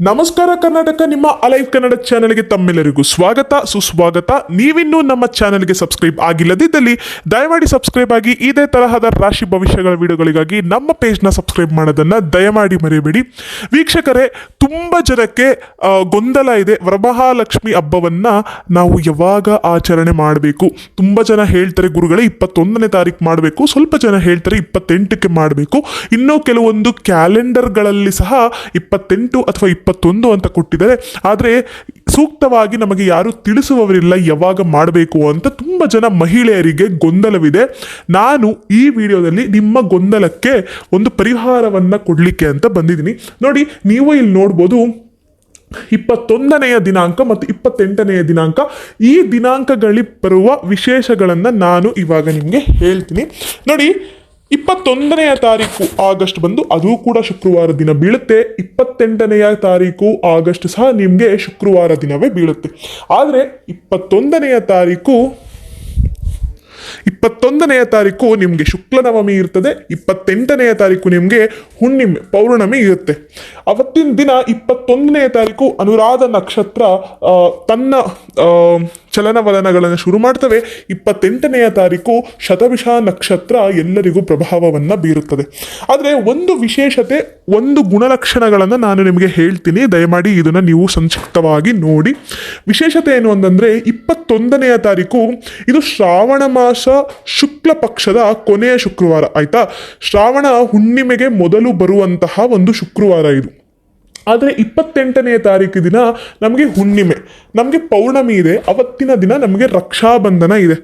ನಮಸ್ಕಾರ ಕರ್ನಾಟಕ, ನಿಮ್ಮ ಅಲೈವ್ ಕನ್ನಡ ಚಾನೆಲ್ಗೆ ತಮ್ಮೆಲ್ಲರಿಗೂ ಸ್ವಾಗತ ಸುಸ್ವಾಗತ. ನೀವಿನ್ನೂ ನಮ್ಮ ಚಾನೆಲ್ಗೆ ಸಬ್ಸ್ಕ್ರೈಬ್ ಆಗಿಲ್ಲದಿದ್ದಲ್ಲಿ ದಯಮಾಡಿ ಸಬ್ಸ್ಕ್ರೈಬ್ ಆಗಿ. ಇದೇ ತರಹದ ರಾಶಿ ಭವಿಷ್ಯಗಳ ವಿಡಿಯೋಗಳಿಗಾಗಿ ನಮ್ಮ ಪೇಜ್ನ ಸಬ್ಸ್ಕ್ರೈಬ್ ಮಾಡೋದನ್ನು ದಯಮಾಡಿ ಮರೆಯಬೇಡಿ. ವೀಕ್ಷಕರೇ, ತುಂಬ ಜನಕ್ಕೆ ಗೊಂದಲ ಇದೆ. ವರಮಹಾಲಕ್ಷ್ಮಿ ಹಬ್ಬವನ್ನು ನಾವು ಯಾವಾಗ ಆಚರಣೆ ಮಾಡಬೇಕು? ತುಂಬ ಜನ ಹೇಳ್ತಾರೆ ಗುರುಗಳೇ 21ನೇ ತಾರೀಕು ಮಾಡಬೇಕು, ಸ್ವಲ್ಪ ಜನ ಹೇಳ್ತಾರೆ 28ಕ್ಕೆ ಮಾಡಬೇಕು, ಇನ್ನೂ ಕೆಲವೊಂದು ಕ್ಯಾಲೆಂಡರ್ಗಳಲ್ಲಿ ಸಹ 28 ಅಥವಾ 21 ಅಂತ ಕೊಟ್ಟಿದ್ದಾರೆ. ಆದರೆ ಸೂಕ್ತವಾಗಿ ನಮಗೆ ಯಾರು ತಿಳಿಸುವವರಿಲ್ಲ ಯಾವಾಗ ಮಾಡಬೇಕು ಅಂತ. ತುಂಬ ಜನ ಮಹಿಳೆಯರಿಗೆ ಗೊಂದಲವಿದೆ. ನಾನು ಈ ವಿಡಿಯೋದಲ್ಲಿ ನಿಮ್ಮ ಗೊಂದಲಕ್ಕೆ ಒಂದು ಪರಿಹಾರವನ್ನು ಕೊಡಲಿಕ್ಕೆ ಅಂತ ಬಂದಿದ್ದೀನಿ. ನೋಡಿ, ನೀವು ಇಲ್ಲಿ ನೋಡ್ಬೋದು 21ನೆಯ ದಿನಾಂಕ ಮತ್ತು 28ನೆಯ ದಿನಾಂಕ, ಈ ದಿನಾಂಕಗಳಲ್ಲಿ ಬರುವ ವಿಶೇಷಗಳನ್ನು ನಾನು ಇವಾಗ ನಿಮಗೆ ಹೇಳ್ತೀನಿ. ನೋಡಿ, 21ನೆಯ ತಾರೀಕು ಆಗಸ್ಟ್ ಬಂದು ಅದು ಕೂಡ ಶುಕ್ರವಾರ ದಿನ ಬೀಳುತ್ತೆ. 28ನೆಯ ತಾರೀಕು ಆಗಸ್ಟ್ ಸಹ ನಿಮಗೆ ಶುಕ್ರವಾರ ದಿನವೇ ಬೀಳುತ್ತೆ. ಆದರೆ 21ನೆಯ ತಾರೀಕು ನಿಮಗೆ ಶುಕ್ಲ ನವಮಿ ಇರ್ತದೆ. 28ನೆಯ ತಾರೀಕು ನಿಮಗೆ ಹುಣ್ಣಿಮೆ ಪೌರ್ಣಮಿ ಇರುತ್ತೆ. ಅವತ್ತಿನ ದಿನ 21ನೆಯ ತಾರೀಕು ಅನುರಾಧ ನಕ್ಷತ್ರ ತನ್ನ ಚಲನವಲನಗಳನ್ನು ಶುರು ಮಾಡ್ತವೆ. 28ನೆಯ ತಾರೀಕು ಶತಭಿಷ ನಕ್ಷತ್ರ ಎಲ್ಲರಿಗೂ ಪ್ರಭಾವವನ್ನು ಬೀರುತ್ತದೆ. ಆದರೆ ಒಂದು ವಿಶೇಷತೆ, ಒಂದು ಗುಣಲಕ್ಷಣಗಳನ್ನು ನಾನು ನಿಮಗೆ ಹೇಳ್ತೀನಿ. ದಯಮಾಡಿ ಇದನ್ನು ನೀವು ಸಂಕ್ಷಿಪ್ತವಾಗಿ ನೋಡಿ. ವಿಶೇಷತೆ ಏನು ಅಂತಂದರೆ, 21ನೆಯ ತಾರೀಕು ಇದು ಶ್ರಾವಣ ಮಾಸ ಶುಕ್ಲ ಪಕ್ಷದ ಕೊನೆಯ ಶುಕ್ರವಾರ. ಆಯಿತಾ? ಶ್ರಾವಣ ಹುಣ್ಣಿಮೆಗೆ ಮೊದಲು ಬರುವಂತಹ ಒಂದು ಶುಕ್ರವಾರ ಇದು. ಆದರೆ 28ನೆಯ ತಾರೀಕು ದಿನ ನಮಗೆ ಹುಣ್ಣಿಮೆ, ನಮಗೆ ಪೌರ್ಣಮಿ ಇದೆ. ಅವತ್ತಿನ ದಿನ ನಮಗೆ ರಕ್ಷಾಬಂಧನ ಇದೆ.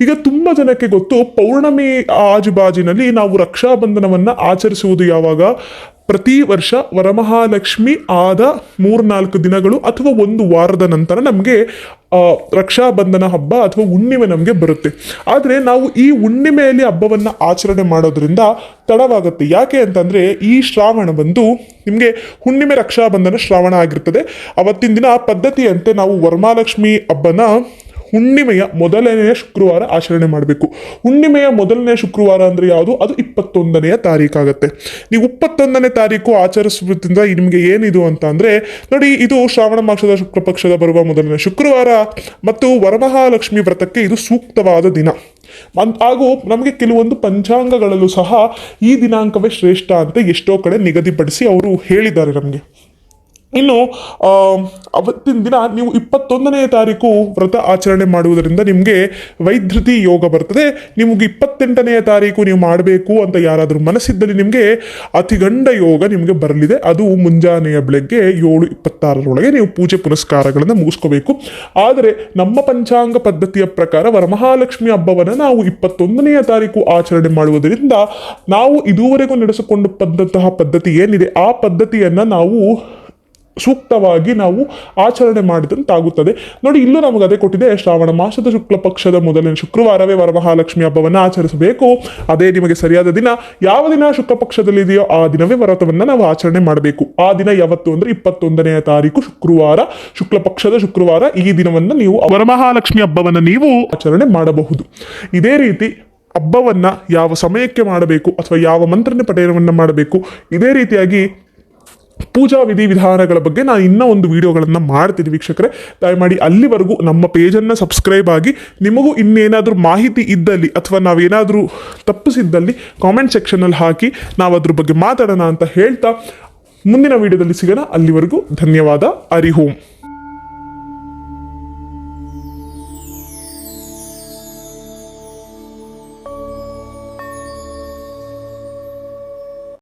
ಈಗ ತುಂಬ ಜನಕ್ಕೆ ಗೊತ್ತು, ಪೌರ್ಣಮಿ ಆಜುಬಾಜಿನಲ್ಲಿ ನಾವು ರಕ್ಷಾಬಂಧನವನ್ನು ಆಚರಿಸುವುದು ಯಾವಾಗ? ಪ್ರತಿ ವರ್ಷ ವರಮಹಾಲಕ್ಷ್ಮಿ ಆದ 3-4 ದಿನಗಳು ಅಥವಾ ಒಂದು ವಾರದ ನಂತರ ನಮಗೆ ರಕ್ಷಾಬಂಧನ ಹಬ್ಬ ಅಥವಾ ಹುಣ್ಣಿಮೆ ನಮಗೆ ಬರುತ್ತೆ. ಆದರೆ ನಾವು ಈ ಹುಣ್ಣಿಮೆಯಲ್ಲಿ ಹಬ್ಬವನ್ನು ಆಚರಣೆ ಮಾಡೋದ್ರಿಂದ ತಡವಾಗುತ್ತೆ. ಯಾಕೆ ಅಂತಂದರೆ, ಈ ಶ್ರಾವಣ ಬಂದು ನಿಮಗೆ ಹುಣ್ಣಿಮೆ ರಕ್ಷಾಬಂಧನ ಶ್ರಾವಣ ಆಗಿರ್ತದೆ. ಅವತ್ತಿನ ದಿನ ಪದ್ಧತಿಯಂತೆ ನಾವು ವರಮಹಾಲಕ್ಷ್ಮಿ ಹಬ್ಬನ ಹುಣ್ಣಿಮೆಯ ಮೊದಲನೆಯ ಶುಕ್ರವಾರ ಆಚರಣೆ ಮಾಡಬೇಕು. ಹುಣ್ಣಿಮೆಯ ಮೊದಲನೆಯ ಶುಕ್ರವಾರ ಅಂದರೆ ಯಾವುದು? ಅದು 21ನೆಯ ತಾರೀಕಾಗುತ್ತೆ. ನೀವು 21ನೇ ತಾರೀಕು ಆಚರಿಸುವುದರಿಂದ ನಿಮಗೆ ಏನಿದು ಅಂತ ಅಂದರೆ, ನೋಡಿ, ಇದು ಶ್ರಾವಣ ಮಾಸದ ಶುಕ್ಲ ಪಕ್ಷದ ಬರುವ ಮೊದಲನೇ ಶುಕ್ರವಾರ ಮತ್ತು ವರಮಹಾಲಕ್ಷ್ಮಿ ವ್ರತಕ್ಕೆ ಇದು ಸೂಕ್ತವಾದ ದಿನ. ಹಾಗೂ ನಮಗೆ ಕೆಲವೊಂದು ಪಂಚಾಂಗಗಳಲ್ಲೂ ಸಹ ಈ ದಿನಾಂಕವೇ ಶ್ರೇಷ್ಠ ಅಂತ ಎಷ್ಟೋ ಕಡೆ ನಿಗದಿಪಡಿಸಿ ಅವರು ಹೇಳಿದ್ದಾರೆ ನಮಗೆ. ಇನ್ನು ಅವತ್ತಿನ ದಿನ ನೀವು 21ನೆಯ ತಾರೀಕು ವ್ರತ ಆಚರಣೆ ಮಾಡುವುದರಿಂದ ನಿಮಗೆ ವೈದ್ಯತಿ ಯೋಗ ಬರ್ತದೆ. ನಿಮಗೆ 28ನೆಯ ತಾರೀಕು ನೀವು ಮಾಡಬೇಕು ಅಂತ ಯಾರಾದರೂ ಮನಸ್ಸಿದ್ದಲ್ಲಿ ನಿಮಗೆ ಅತಿಗಂಡ ಯೋಗ ನಿಮಗೆ ಬರಲಿದೆ. ಅದು ಮುಂಜಾನೆಯ ಬೆಳಗ್ಗೆ 7:26 ನೀವು ಪೂಜೆ ಪುನಸ್ಕಾರಗಳನ್ನು ಮುಗಿಸ್ಕೋಬೇಕು. ಆದರೆ ನಮ್ಮ ಪಂಚಾಂಗ ಪದ್ಧತಿಯ ಪ್ರಕಾರ ವರಮಹಾಲಕ್ಷ್ಮಿ ಹಬ್ಬವನ್ನು ನಾವು 21ನೆಯ ತಾರೀಕು ಆಚರಣೆ ಮಾಡುವುದರಿಂದ ನಾವು ಇದುವರೆಗೂ ನಡೆಸಿಕೊಂಡು ಬಂದಂತಹ ಪದ್ಧತಿ ಏನಿದೆ ಆ ಪದ್ಧತಿಯನ್ನು ನಾವು ಸೂಕ್ತವಾಗಿ ನಾವು ಆಚರಣೆ ಮಾಡಿದಂತಾಗುತ್ತದೆ. ನೋಡಿ, ಇಲ್ಲೂ ನಮಗೆ ಅದೇ ಕೊಟ್ಟಿದೆ. ಶ್ರಾವಣ ಮಾಸದ ಶುಕ್ಲ ಪಕ್ಷದ ಮೊದಲನೇ ಶುಕ್ರವಾರವೇ ವರಮಹಾಲಕ್ಷ್ಮಿ ಹಬ್ಬವನ್ನು ಆಚರಿಸಬೇಕು. ಅದೇ ನಿಮಗೆ ಸರಿಯಾದ ದಿನ. ಯಾವ ದಿನ ಶುಕ್ಲ ಪಕ್ಷದಲ್ಲಿದೆಯೋ ಆ ದಿನವೇ ವ್ರತವನ್ನು ನಾವು ಆಚರಣೆ ಮಾಡಬೇಕು. ಆ ದಿನ ಯಾವತ್ತು ಅಂದರೆ 21ನೆಯ ತಾರೀಕು ಶುಕ್ರವಾರ, ಶುಕ್ಲ ಪಕ್ಷದ ಶುಕ್ರವಾರ. ಈ ದಿನವನ್ನು ನೀವು ವರಮಹಾಲಕ್ಷ್ಮಿ ಹಬ್ಬವನ್ನು ನೀವು ಆಚರಣೆ ಮಾಡಬಹುದು. ಇದೇ ರೀತಿ ಹಬ್ಬವನ್ನು ಯಾವ ಸಮಯಕ್ಕೆ ಮಾಡಬೇಕು ಅಥವಾ ಯಾವ ಮಂತ್ರನ ಪಠಣವನ್ನು ಮಾಡಬೇಕು, ಇದೇ ರೀತಿಯಾಗಿ ಪೂಜಾ ವಿಧಾನಗಳ ಬಗ್ಗೆ ನಾನು ಇನ್ನೂ ಒಂದು ವಿಡಿಯೋಗಳನ್ನು ಮಾಡ್ತೀನಿ. ವೀಕ್ಷಕರೇ, ದಯಮಾಡಿ ಅಲ್ಲಿವರೆಗೂ ನಮ್ಮ ಪೇಜನ್ನು ಸಬ್ಸ್ಕ್ರೈಬ್ ಆಗಿ. ನಿಮಗೂ ಇನ್ನೇನಾದರೂ ಮಾಹಿತಿ ಇದ್ದಲ್ಲಿ ಅಥವಾ ನಾವೇನಾದರೂ ತಪ್ಪಿಸಿದ್ದಲ್ಲಿ ಕಾಮೆಂಟ್ ಸೆಕ್ಷನಲ್ಲಿ ಹಾಕಿ, ನಾವು ಅದ್ರ ಬಗ್ಗೆ ಮಾತಾಡೋಣ ಅಂತ ಹೇಳ್ತಾ ಮುಂದಿನ ವಿಡಿಯೋದಲ್ಲಿ ಸಿಗೋಣ. ಅಲ್ಲಿವರೆಗೂ ಧನ್ಯವಾದ. ಹರಿ ಓಂ.